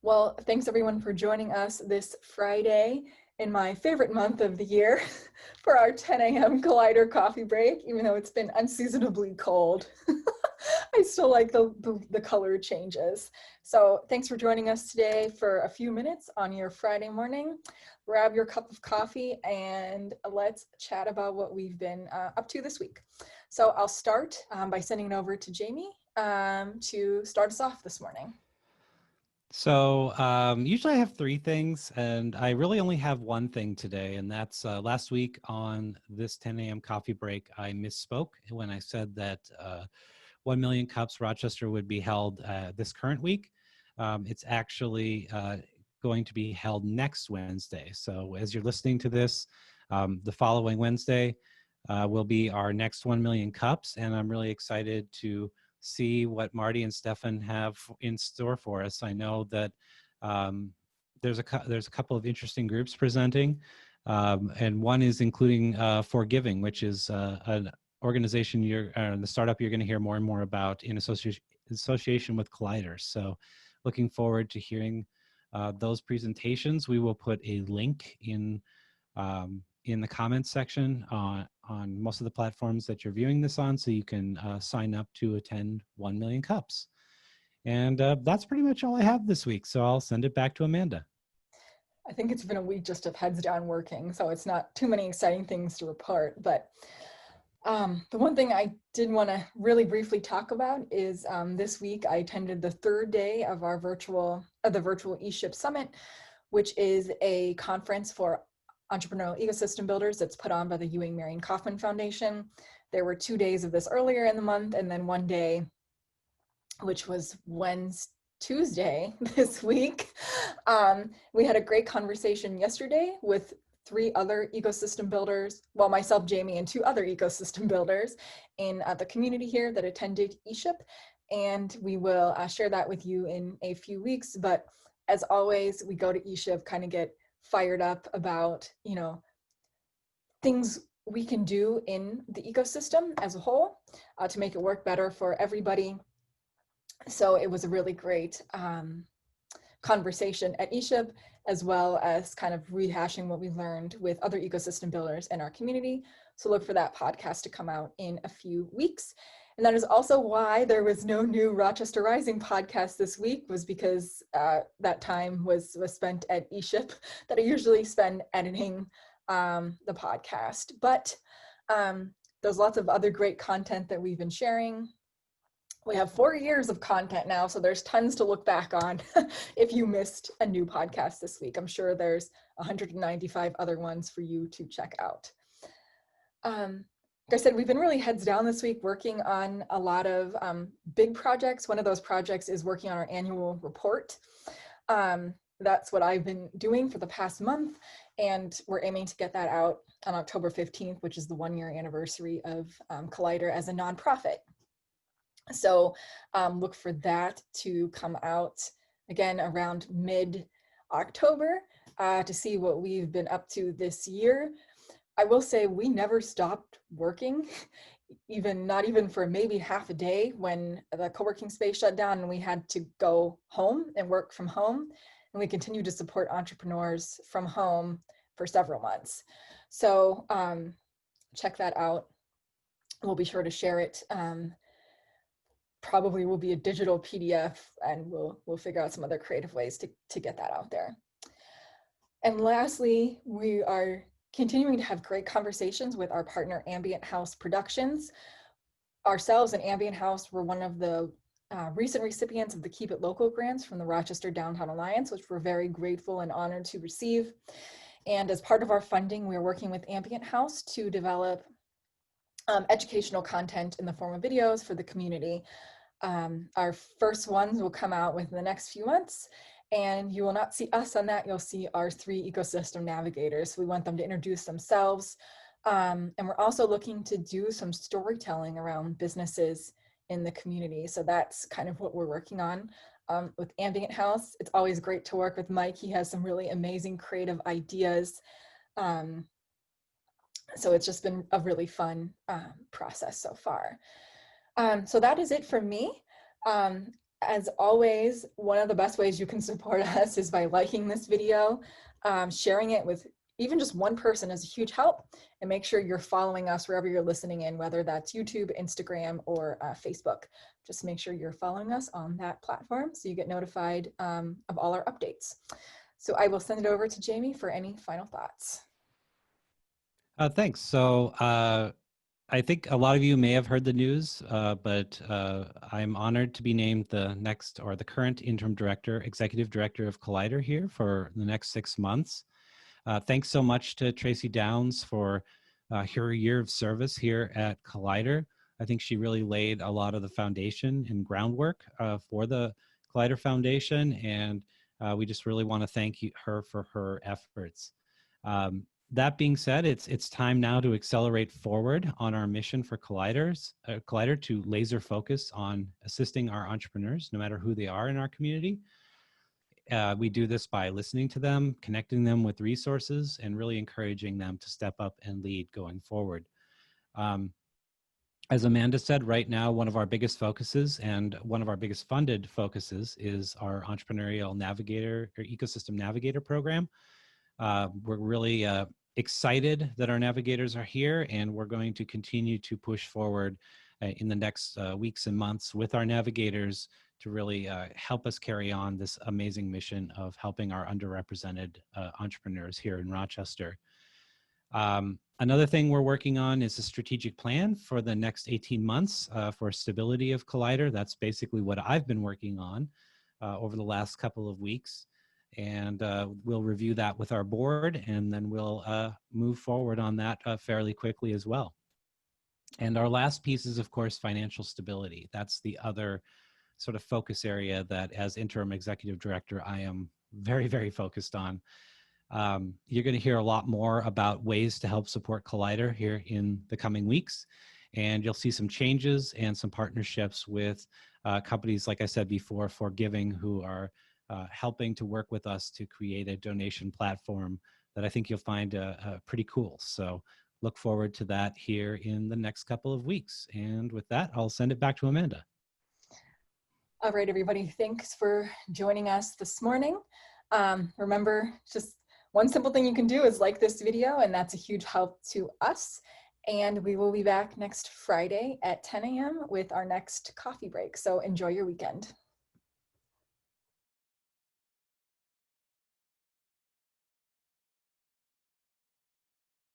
Well, thanks everyone for joining us this Friday in my favorite month of the year for our 10 a.m. Collider coffee break, even though it's been unseasonably cold. I still like the color changes. So thanks for joining us today for a few minutes on your Friday morning. Grab your cup of coffee and let's chat about what we've been up to this week. So I'll start by sending it over to Jamie to start us off this morning. So usually I have three things, and I really only have one thing today, and that's last week on this 10 a.m. coffee break, I misspoke when I said that 1 Million Cups Rochester would be held this current week. It's actually going to be held next Wednesday. So as you're listening to this, the following Wednesday will be our next 1 Million Cups, and I'm really excited to see what Marty and Stefan have in store for us. I know that there's a couple of interesting groups presenting, and one is including Forgiving, which is an organization the startup you're going to hear more and more about in association with Collider. So looking forward to hearing those presentations. We will put a link in the comments section on most of the platforms that you're viewing this on, so you can sign up to attend 1 Million Cups. And that's pretty much all I have this week, so I'll send it back to Amanda. I think it's been a week just of heads down working, so it's not too many exciting things to report, but the one thing I did want to really briefly talk about is this week I attended the third day of our virtual ESHIP Summit, which is a conference for entrepreneurial ecosystem builders that's put on by the Ewing Marion Kauffman Foundation. There were 2 days of this earlier in the month, and then one day, which was Tuesday this week. We had a great conversation yesterday with 3 other ecosystem builders, well, myself, Jamie, and 2 other ecosystem builders in the community here that attended ESHIP, and we will share that with you in a few weeks. But as always, we go to ESHIP, kind of get fired up about, things we can do in the ecosystem as a whole to make it work better for everybody. So it was a really great conversation at ESHIP, as well as kind of rehashing what we learned with other ecosystem builders in our community. So look for that podcast to come out in a few weeks. And that is also why there was no new Rochester Rising podcast this week, was because that time was spent at ESHIP that I usually spend editing the podcast. But there's lots of other great content that we've been sharing. We have 4 years of content now, so there's tons to look back on if you missed a new podcast this week. I'm sure there's 195 other ones for you to check out. Like I said, we've been really heads down this week working on a lot of big projects. One of those projects is working on our annual report. That's what I've been doing for the past month, and we're aiming to get that out on October 15th, which is the 1-year anniversary of Collider as a nonprofit. So look for that to come out again around mid-October to see what we've been up to this year. I will say we never stopped working, not even for maybe half a day when the co-working space shut down and we had to go home and work from home. And we continue to support entrepreneurs from home for several months. So check that out. We'll be sure to share it. Probably will be a digital PDF, and we'll figure out some other creative ways to get that out there. And lastly, we are continuing to have great conversations with our partner Ambient House Productions. Ourselves and Ambient House were one of the recent recipients of the Keep It Local grants from the Rochester Downtown Alliance, which we're very grateful and honored to receive. And as part of our funding, we're working with Ambient House to develop educational content in the form of videos for the community. Our first ones will come out within the next few months, and you will not see us on that. You'll see our 3 ecosystem navigators. We want them to introduce themselves. And we're also looking to do some storytelling around businesses in the community. So that's kind of what we're working on with Ambient House. It's always great to work with Mike. He has some really amazing creative ideas. So it's just been a really fun process so far. So that is it for me. As always, one of the best ways you can support us is by liking this video, sharing it with even just one person is a huge help, and make sure you're following us wherever you're listening in, whether that's YouTube, Instagram, or Facebook. Just make sure you're following us on that platform so you get notified of all our updates. So I will send it over to Jamie for any final thoughts. Thanks. So I think a lot of you may have heard the news, but I'm honored to be named the next or the current interim director, executive director of Collider here for the next 6 months. Thanks so much to Tracy Downs for her year of service here at Collider. I think she really laid a lot of the foundation and groundwork for the Collider Foundation, and we just really want to thank her for her efforts. That being said, it's time now to accelerate forward on our mission for Collider to laser focus on assisting our entrepreneurs, no matter who they are in our community. We do this by listening to them, connecting them with resources, and really encouraging them to step up and lead going forward. As Amanda said, right now, one of our biggest focuses and one of our biggest funded focuses is our Entrepreneurial Navigator or Ecosystem Navigator program. We're really excited that our navigators are here, and we're going to continue to push forward in the next weeks and months with our navigators to really help us carry on this amazing mission of helping our underrepresented entrepreneurs here in Rochester. Another thing we're working on is a strategic plan for the next 18 months for stability of Collider. That's basically what I've been working on over the last couple of weeks. And we'll review that with our board, and then we'll move forward on that fairly quickly as well. And our last piece is, of course, financial stability. That's the other sort of focus area that, as interim executive director, I am very, very focused on. You're going to hear a lot more about ways to help support Collider here in the coming weeks. And you'll see some changes and some partnerships with companies, like I said before, for giving, who are helping to work with us to create a donation platform that I think you'll find pretty cool. So look forward to that here in the next couple of weeks. And with that, I'll send it back to Amanda. All right, everybody, thanks for joining us this morning. Remember, just one simple thing you can do is like this video, and that's a huge help to us. And we will be back next Friday at 10 a.m. with our next coffee break. So enjoy your weekend.